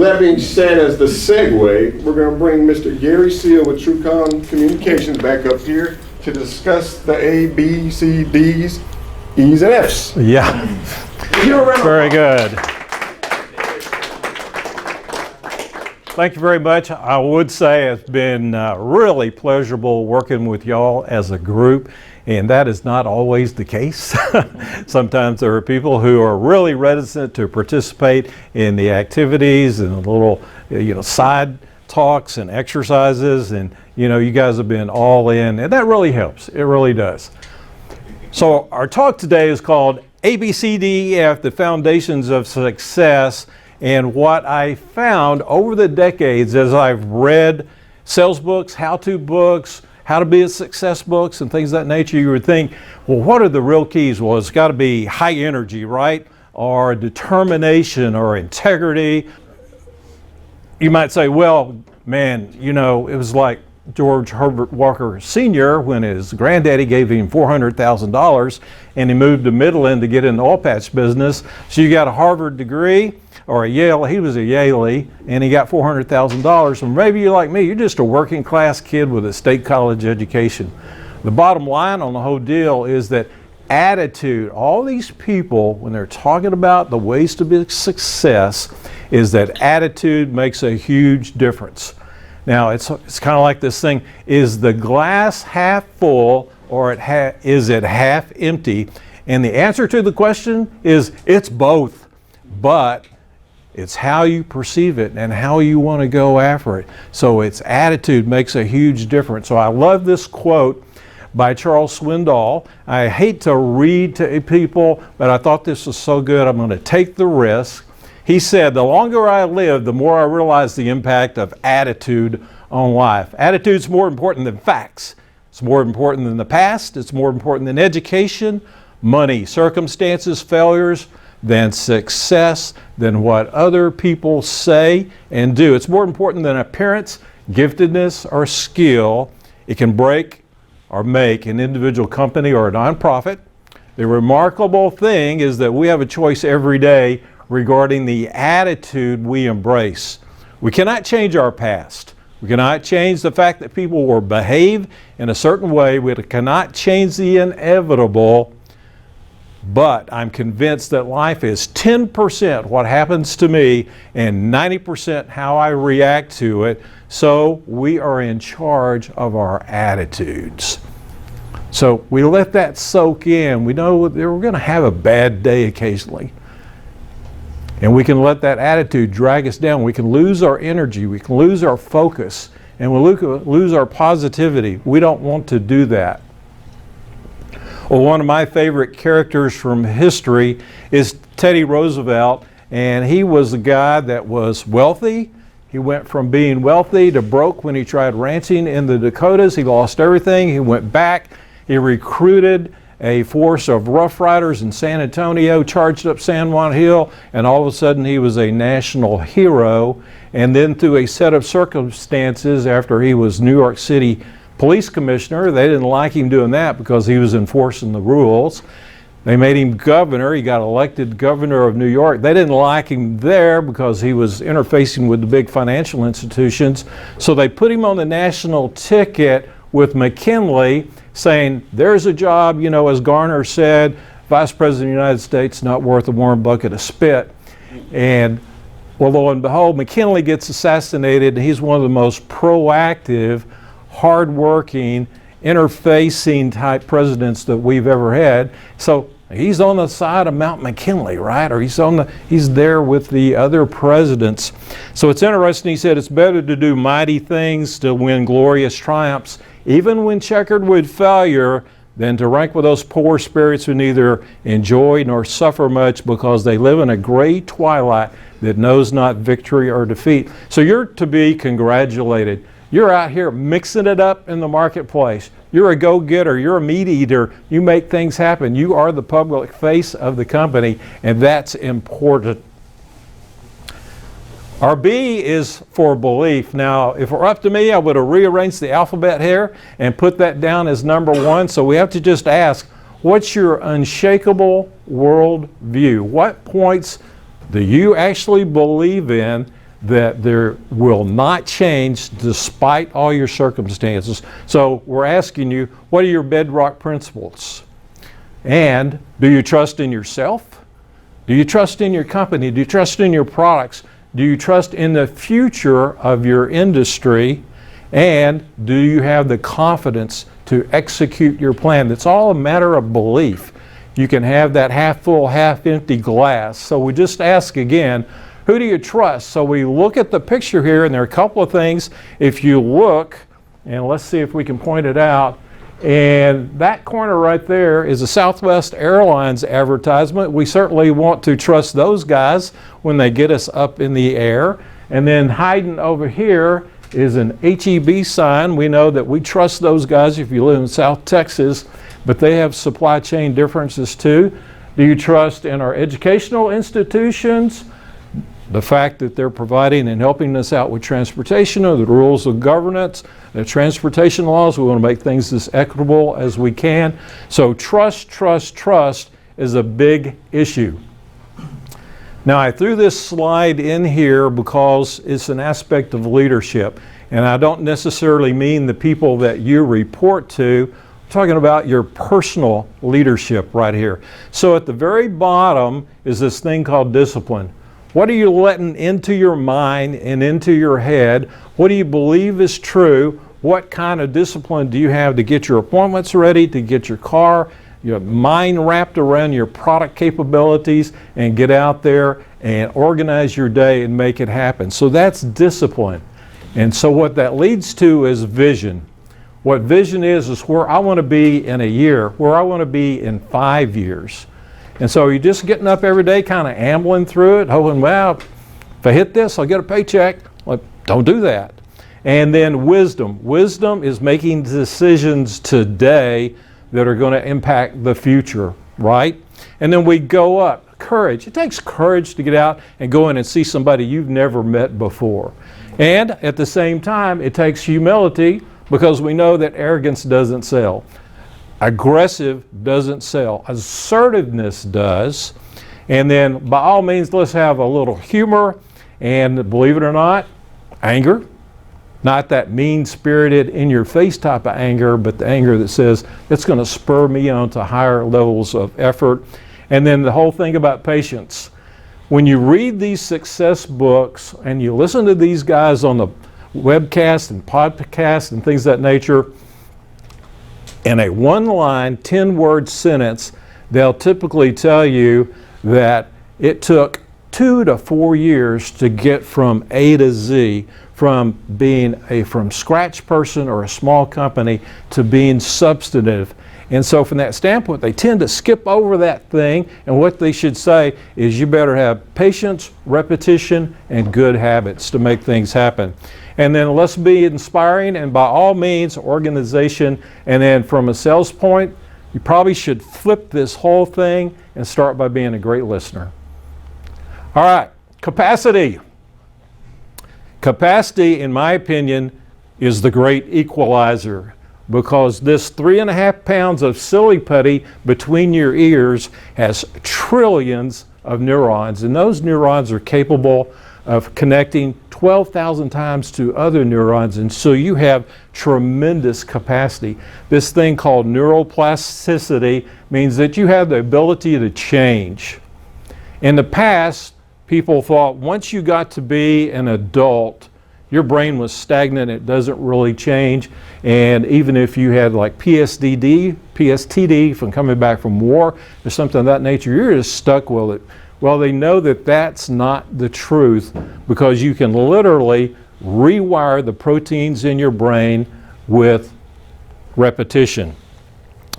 That being said, as the segue, we're going to bring Mr. Gary Seal with TrueCon Communications back up here to discuss the A, B, C, D's, E's, and F's. Yeah, very good. Thank you very much. I would say it's been really pleasurable working with y'all as a group, and that is not always the case. Sometimes there are people who are really reticent to participate in the activities and the little, side talks and exercises, and you guys have been all in, and that really helps. It really does. So our talk today is called ABCDEF, the Foundations of Success. And what I found over the decades as I've read sales books, how-to books, how to be a success books, and things of that nature, you would think, well, what are the real keys? Well, it's got to be high energy, right? Or determination or integrity. You might say, well, man, it was like George Herbert Walker Sr. when his granddaddy gave him $400,000 and he moved to Midland to get in the oil patch business. So you got a Harvard degree or a Yale, he was a Yalie, and he got $400,000. And maybe you're like me, you're just a working class kid with a state college education. The bottom line on the whole deal is that attitude, all these people, when they're talking about the ways to be success, is that attitude makes a huge difference. Now, it's kind of like this thing, is the glass half full or is it half empty? And the answer to the question is it's both, but it's how you perceive it and how you want to go after it. So its attitude makes a huge difference. So I love this quote by Charles Swindoll. I hate to read to people, but I thought this was so good, I'm going to take the risk. He said, the longer I live, the more I realize the impact of attitude on life. Attitude's more important than facts. It's more important than the past. It's more important than education, money, circumstances, failures, than success, than what other people say and do. It's more important than appearance, giftedness, or skill. It can break or make an individual company or a nonprofit. The remarkable thing is that we have a choice every day regarding the attitude we embrace. We cannot change our past. We cannot change the fact that people will behave in a certain way. We cannot change the inevitable. But I'm convinced that life is 10% what happens to me and 90% how I react to it. So we are in charge of our attitudes. So we let that soak in. We know we're going to have a bad day occasionally. And we can let that attitude drag us down. We can lose our energy. We can lose our focus. And we lose our positivity. We don't want to do that. Well, one of my favorite characters from history is Teddy Roosevelt, and he was a guy that was wealthy. He went from being wealthy to broke when he tried ranching in the Dakotas. He lost everything. He went back. He recruited a force of Rough Riders in San Antonio, charged up San Juan Hill, and all of a sudden he was a national hero. And then through a set of circumstances, after he was New York City police commissioner, they didn't like him doing that because he was enforcing the rules. They made him governor. He got elected governor of New York. They didn't like him there because he was interfacing with the big financial institutions. So they put him on the national ticket with McKinley, saying, there's a job, as Garner said, Vice President of the United States, not worth a warm bucket of spit. And well, lo and behold, McKinley gets assassinated, and he's one of the most proactive, hard-working, interfacing type presidents that we've ever had. So he's on the side of Mount McKinley, right? Or he's there with the other presidents. So it's interesting, he said, it's better to do mighty things to win glorious triumphs, even when checkered with failure, than to rank with those poor spirits who neither enjoy nor suffer much because they live in a gray twilight that knows not victory or defeat. So you're to be congratulated. You're out here mixing it up in the marketplace. You're a go-getter. You're a meat eater. You make things happen. You are the public face of the company, and that's important. Our B is for belief. Now, if it were up to me, I would have rearranged the alphabet here and put that down as number one. So we have to just ask, what's your unshakable world view? What points do you actually believe in that there will not change despite all your circumstances. So we're asking you, what are your bedrock principles? And do you trust in yourself? Do you trust in your company? Do you trust in your products? Do you trust in the future of your industry? And do you have the confidence to execute your plan? It's all a matter of belief. You can have that half full, half empty glass. So we just ask again, who do you trust? So we look at the picture here, and there are a couple of things. If you look, and let's see if we can point it out, and that corner right there is a Southwest Airlines advertisement. We certainly want to trust those guys when they get us up in the air. And then hiding over here is an HEB sign. We know that we trust those guys if you live in South Texas, but they have supply chain differences too. Do you trust in our educational institutions? The fact that they're providing and helping us out with transportation, or the rules of governance, the transportation laws. We want to make things as equitable as we can. So trust, trust, trust is a big issue. Now, I threw this slide in here because it's an aspect of leadership. And I don't necessarily mean the people that you report to. I'm talking about your personal leadership right here. So at the very bottom is this thing called discipline. What are you letting into your mind and into your head? What do you believe is true? What kind of discipline do you have to get your appointments ready, to get your car, your mind wrapped around your product capabilities, and get out there and organize your day and make it happen? So that's discipline. And so what that leads to is vision. What vision is where I want to be in a year, where I want to be in 5 years. And so you're just getting up every day, kind of ambling through it, hoping, well, if I hit this, I'll get a paycheck. Well, don't do that. And then wisdom. Wisdom is making decisions today that are going to impact the future, right? And then we go up. Courage. It takes courage to get out and go in and see somebody you've never met before. And at the same time, it takes humility, because we know that arrogance doesn't sell. Aggressive doesn't sell. Assertiveness does. And then by all means, let's have a little humor, and believe it or not, anger. Not that mean-spirited, in-your-face type of anger, but the anger that says it's going to spur me on to higher levels of effort. And then the whole thing about patience. When you read these success books and you listen to these guys on the webcast and podcast and things of that nature, in a one-line, 10-word sentence, they'll typically tell you that it took 2 to 4 years to get from A to Z, from being a from scratch person or a small company to being substantive. And so from that standpoint, they tend to skip over that thing, and what they should say is you better have patience, repetition, and good habits to make things happen. And then let's be inspiring, and by all means, organization. And then from a sales point, you probably should flip this whole thing and start by being a great listener. All right, capacity. Capacity, in my opinion, is the great equalizer, because this 3.5 pounds of silly putty between your ears has trillions of neurons, and those neurons are capable of connecting 12,000 times to other neurons, and so you have tremendous capacity. This thing called neuroplasticity means that you have the ability to change. In the past, people thought once you got to be an adult, your brain was stagnant, it doesn't really change, and even if you had like PTSD from coming back from war or something of that nature, you're just stuck with it. Well, they know that that's not the truth, because you can literally rewire the proteins in your brain with repetition.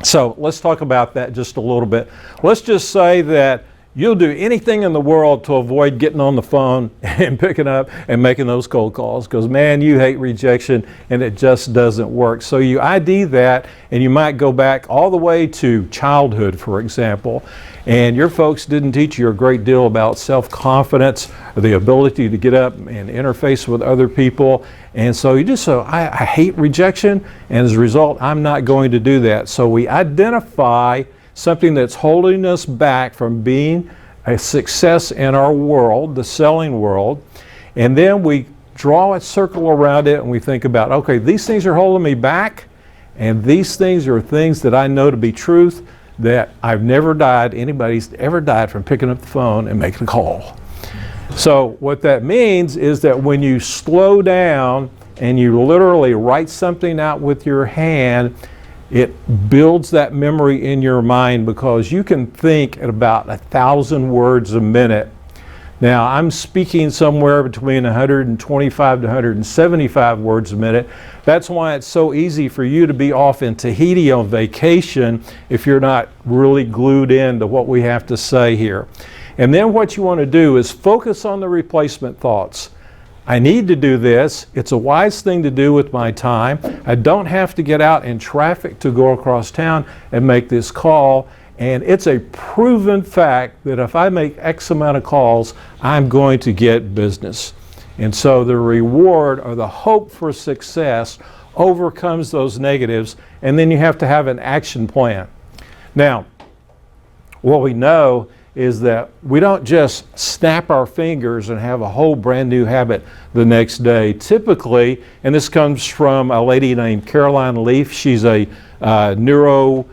So let's talk about that just a little bit. Let's just say that you'll do anything in the world to avoid getting on the phone and picking up and making those cold calls, because man, you hate rejection and it just doesn't work. So you ID that, and you might go back all the way to childhood, for example, and your folks didn't teach you a great deal about self-confidence, or the ability to get up and interface with other people. And so you just say, I hate rejection, and as a result, I'm not going to do that. So we identify something that's holding us back from being a success in our world, the selling world. And then we draw a circle around it and we think about, okay, these things are holding me back, and these things are things that I know to be truth, that I've never died, anybody's ever died from picking up the phone and making a call. So what that means is that when you slow down and you literally write something out with your hand, it builds that memory in your mind, because you can think at about 1,000 words a minute. Now, I'm speaking somewhere between 125 to 175 words a minute. That's why it's so easy for you to be off in Tahiti on vacation if you're not really glued in to what we have to say here. And then what you want to do is focus on the replacement thoughts. I need to do this. It's a wise thing to do with my time. I don't have to get out in traffic to go across town and make this call. And it's a proven fact that if I make X amount of calls, I'm going to get business. And so the reward or the hope for success overcomes those negatives, and then you have to have an action plan. Now, what we know is that we don't just snap our fingers and have a whole brand new habit the next day. Typically, and this comes from a lady named Caroline Leaf, she's a neuro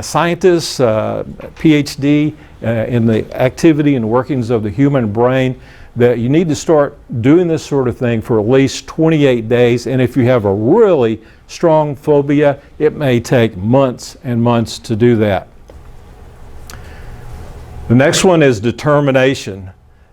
scientist, PhD in the activity and workings of the human brain, that you need to start doing this sort of thing for at least 28 days. And if you have a really strong phobia, it may take months and months to do that. The next one is determination.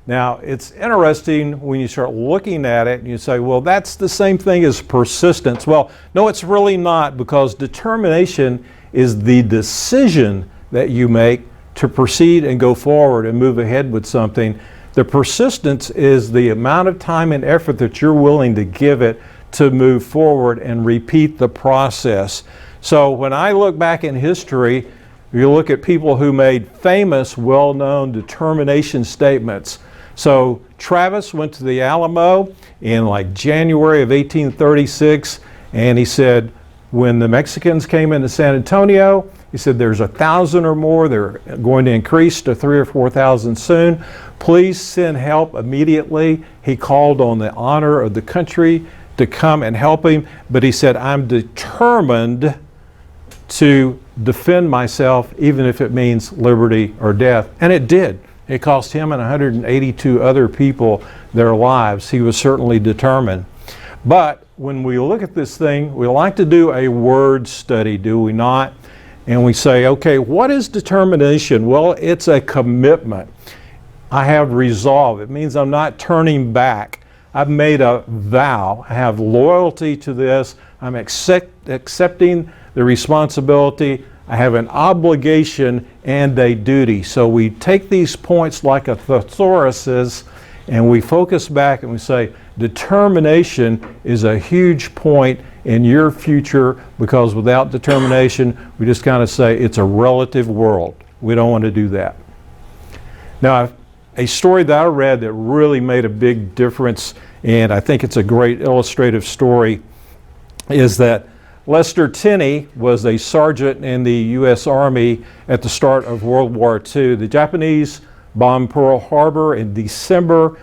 Now, it's interesting when you start looking at it and you say, well, that's the same thing as persistence. Well, no, it's really not, because determination is the decision that you make to proceed and go forward and move ahead with something. The persistence is the amount of time and effort that you're willing to give it to move forward and repeat the process. So when I look back in history, you look at people who made famous, well-known determination statements. So Travis went to the Alamo in like January of 1836, and he said, when the Mexicans came into San Antonio, he said there's 1,000 or more. They're going to increase to 3,000 or 4,000 soon. Please send help immediately. He called on the honor of the country to come and help him, but he said, I'm determined to defend myself, even if it means liberty or death. And it did. It cost him and 182 other people their lives. He was certainly determined. But when we look at this thing, we like to do a word study, do we not? And we say, okay, what is determination? Well, it's a commitment. I have resolve. It means I'm not turning back. I've made a vow. I have loyalty to this. I'm accepting the responsibility. I have an obligation and a duty. So we take these points like a thesaurus and we focus back and we say, determination is a huge point in your future, because without determination, we just kind of say it's a relative world. We don't want to do that. Now, a story that I read that really made a big difference, and I think it's a great illustrative story, is that Lester Tenney was a sergeant in the U.S. Army at the start of World War II. The Japanese bombed Pearl Harbor in December.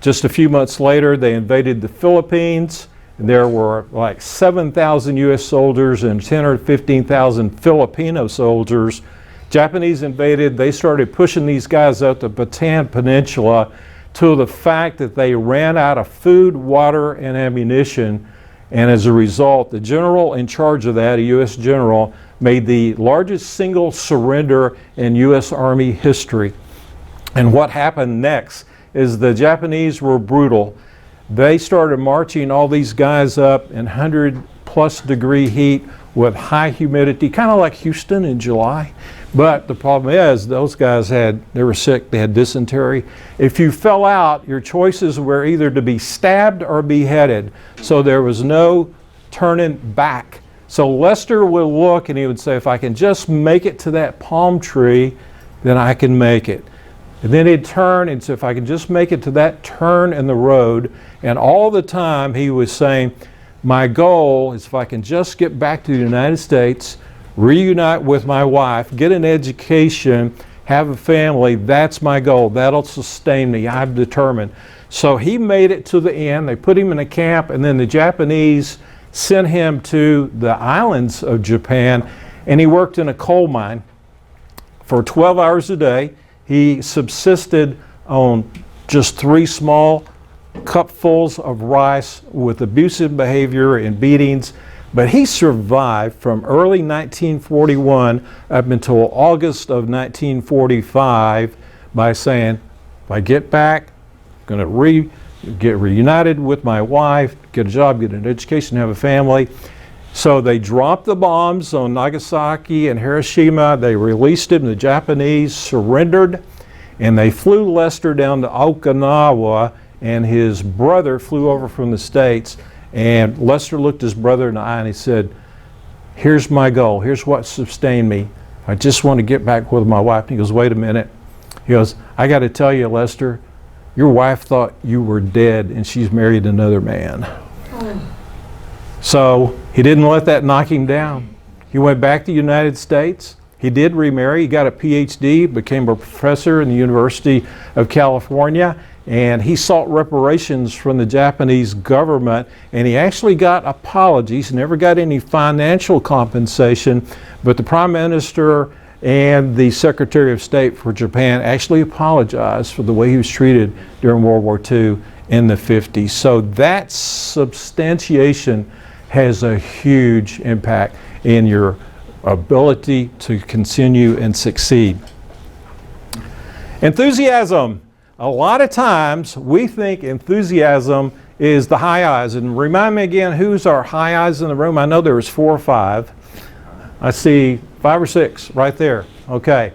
Just a few months later, they invaded the Philippines. And there were like 7,000 U.S. soldiers and 10 or 15,000 Filipino soldiers. Japanese invaded. They started pushing these guys up the Bataan Peninsula to the fact that they ran out of food, water, and ammunition. And as a result, the general in charge of that, a U.S. general, made the largest single surrender in U.S. Army history. And what happened next is the Japanese were brutal. They started marching all these guys up in 100+ degree heat with high humidity, kind of like Houston in July. But the problem is those guys they were sick, they had dysentery. If you fell out, your choices were either to be stabbed or beheaded. So there was no turning back. So Lester would look and he would say, if I can just make it to that palm tree, then I can make it. And then he'd turn and say, if I can just make it to that turn in the road. And all the time he was saying, my goal is if I can just get back to the United States, reunite with my wife, get an education, have a family, that's my goal. That'll sustain me. I'm determined. So he made it to the end. They put him in a camp, and then the Japanese sent him to the islands of Japan, and he worked in a coal mine for 12 hours a day. He subsisted on just 3 small cupfuls of rice with abusive behavior and beatings, but he survived from early 1941 up until August of 1945 by saying, if I get back, I'm going to get reunited with my wife, get a job, get an education, have a family. So they dropped the bombs on Nagasaki and Hiroshima. They released him. The Japanese surrendered, and they flew Lester down to Okinawa, and his brother flew over from the States. And Lester looked his brother in the eye and he said, here's my goal. Here's what sustained me. I just want to get back with my wife. And he goes, wait a minute. He goes, I got to tell you, Lester, your wife thought you were dead and she's married another man. So he didn't let that knock him down. He went back to the United States. He did remarry. He got a PhD, became a professor in the University of California, and he sought reparations from the Japanese government, and he actually got apologies. He never got any financial compensation, but the Prime Minister and the Secretary of State for Japan actually apologized for the way he was treated during World War II in the 50s. So that substantiation has a huge impact in your ability to continue and succeed. Enthusiasm. A lot of times we think enthusiasm is the high eyes. And remind me again, who's our high eyes in the room? I know there was 4 or 5. I see 5 or 6 right there. Okay.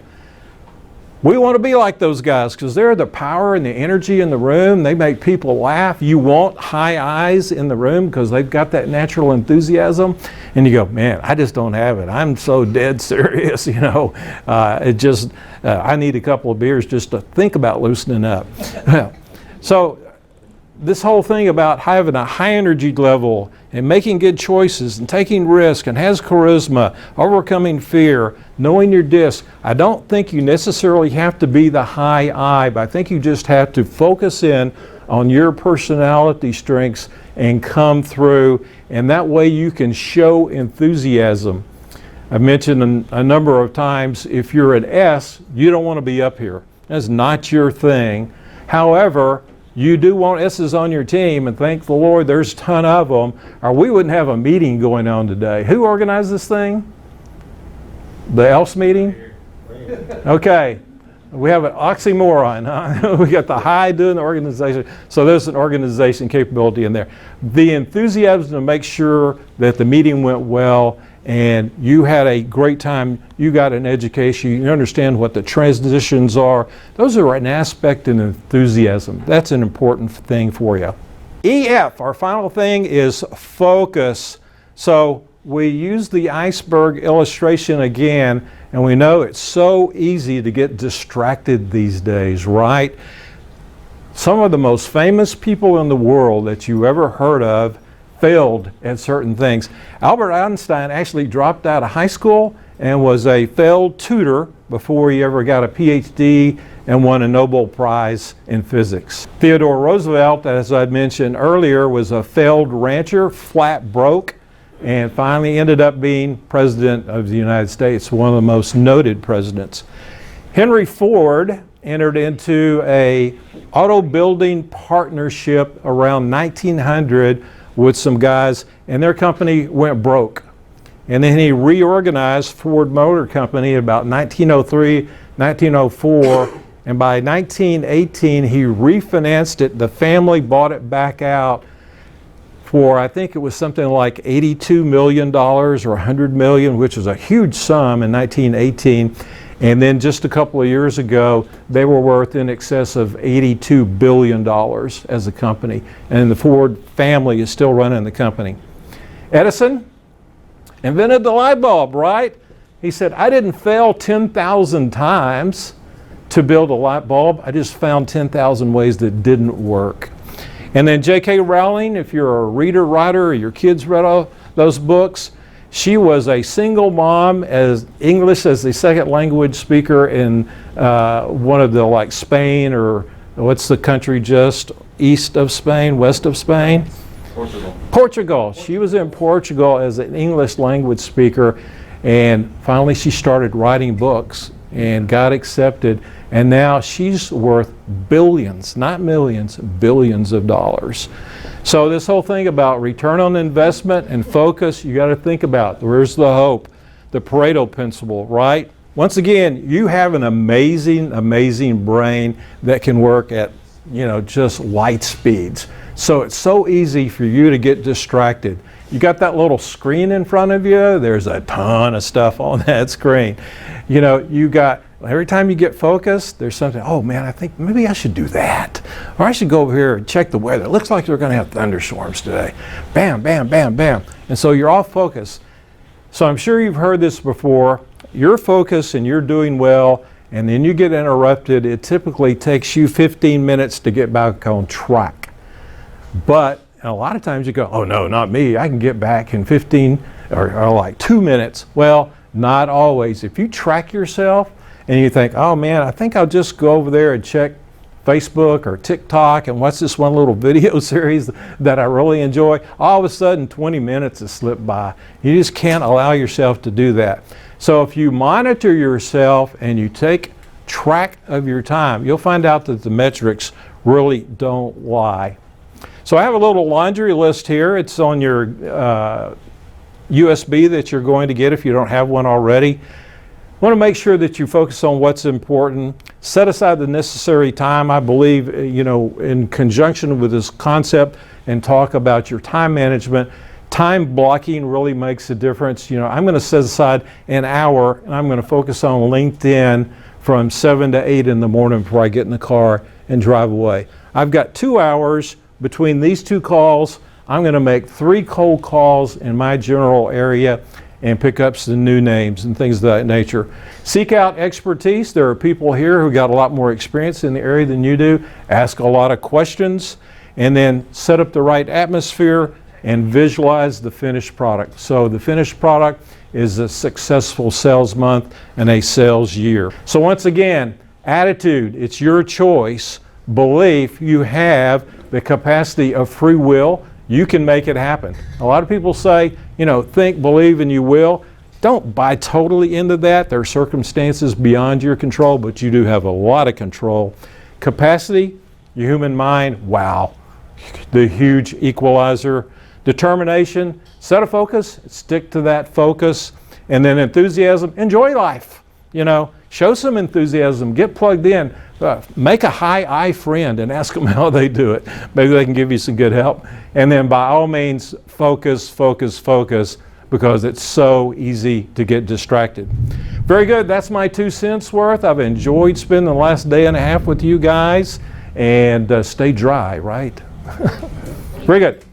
We want to be like those guys because they're the power and the energy in the room. They make people laugh. You want high eyes in the room because they've got that natural enthusiasm. And you go, man, I just don't have it. I'm so dead serious, you know. I need a couple of beers just to think about loosening up. So this whole thing about having a high energy level and making good choices and taking risk and has charisma, overcoming fear, knowing your disc. I don't think you necessarily have to be the high I, but I think you just have to focus in on your personality strengths and come through, and that way you can show enthusiasm. I've mentioned a number of times, if you're an S, you don't want to be up here. That's not your thing. However, you do want S's on your team, and thank the Lord there's a ton of them, or we wouldn't have a meeting going on today. Who organized this thing? The ELS meeting? Okay. We have an oxymoron, huh? We got the high doing the organization. So there's an organization capability in there. The enthusiasm to make sure that the meeting went well and you had a great time, you got an education, you understand what the transitions are. Those are an aspect in enthusiasm. That's an important thing for you. EF, our final thing, is focus. So we use the iceberg illustration again, and we know it's so easy to get distracted these days, right? Some of the most famous people in the world that you ever heard of failed at certain things. Albert Einstein actually dropped out of high school and was a failed tutor before he ever got a PhD and won a Nobel Prize in physics. Theodore Roosevelt, as I mentioned earlier, was a failed rancher, flat broke, and finally ended up being president of the United States, one of the most noted presidents. Henry Ford entered into a auto building partnership around 1900 with some guys, and their company went broke. And then he reorganized Ford Motor Company about 1903, 1904, and by 1918 he refinanced it. The family bought it back out for, I think it was something like $82 million or $100 million, which was a huge sum in 1918. And then just a couple of years ago, they were worth in excess of $82 billion as a company. And the Ford family is still running the company. Edison invented the light bulb, right? He said, I didn't fail 10,000 times to build a light bulb. I just found 10,000 ways that didn't work. And then J.K. Rowling, if you're a reader, writer, or your kids read all those books, she was a single mom, as English as the second language speaker in one of the, like Spain, or what's the country just east of Spain, west of Spain? Portugal. Portugal. She was in Portugal as an English language speaker, and finally she started writing books and got accepted, and now she's worth billions, not millions, billions of dollars. So this whole thing about return on investment and focus, you got to think about, where's the hope? The Pareto principle, right? Once again, you have an amazing, amazing brain that can work at, just light speeds. So it's so easy for you to get distracted. You got that little screen in front of you, there's a ton of stuff on that screen. Every time you get focused, there's something, oh man, I think maybe I should do that. Or I should go over here and check the weather. It looks like they're going to have thunderstorms today. Bam, bam, bam, bam. And so you're off focus. So I'm sure you've heard this before. You're focused and you're doing well, and then you get interrupted. It typically takes you 15 minutes to get back on track. But a lot of times you go, oh no, not me. I can get back in 15 or like 2 minutes. Well, not always. If you track yourself, and you think, oh man, I think I'll just go over there and check Facebook or TikTok and watch this one little video series that I really enjoy, all of a sudden 20 minutes has slipped by. You just can't allow yourself to do that. So if you monitor yourself and you take track of your time, you'll find out that the metrics really don't lie. So I have a little laundry list here. It's on your USB that you're going to get if you don't have one already. I want to make sure that you focus on what's important. Set aside the necessary time, I believe, in conjunction with this concept, and talk about your time management. Time blocking really makes a difference. I'm going to set aside an hour, and I'm going to focus on LinkedIn from 7 to 8 in the morning before I get in the car and drive away. I've got 2 hours between these 2 calls. I'm going to make 3 cold calls in my general area and pick up some new names and things of that nature. Seek out expertise. There are people here who got a lot more experience in the area than you do. Ask a lot of questions, and then set up the right atmosphere and visualize the finished product. So the finished product is a successful sales month and a sales year. So once again, attitude, it's your choice. Belief, you have the capacity of free will. You can make it happen. A lot of people say, think, believe, and you will. Don't buy totally into that. There are circumstances beyond your control, but you do have a lot of control. Capacity, your human mind, wow, the huge equalizer. Determination, set a focus, stick to that focus. And then enthusiasm, enjoy life. Show some enthusiasm, get plugged in. Make a high I friend and ask them how they do it. Maybe they can give you some good help. And then by all means, focus, focus, focus, because it's so easy to get distracted. Very good. That's my 2 cents worth. I've enjoyed spending the last day and a half with you guys. And stay dry, right? Very good.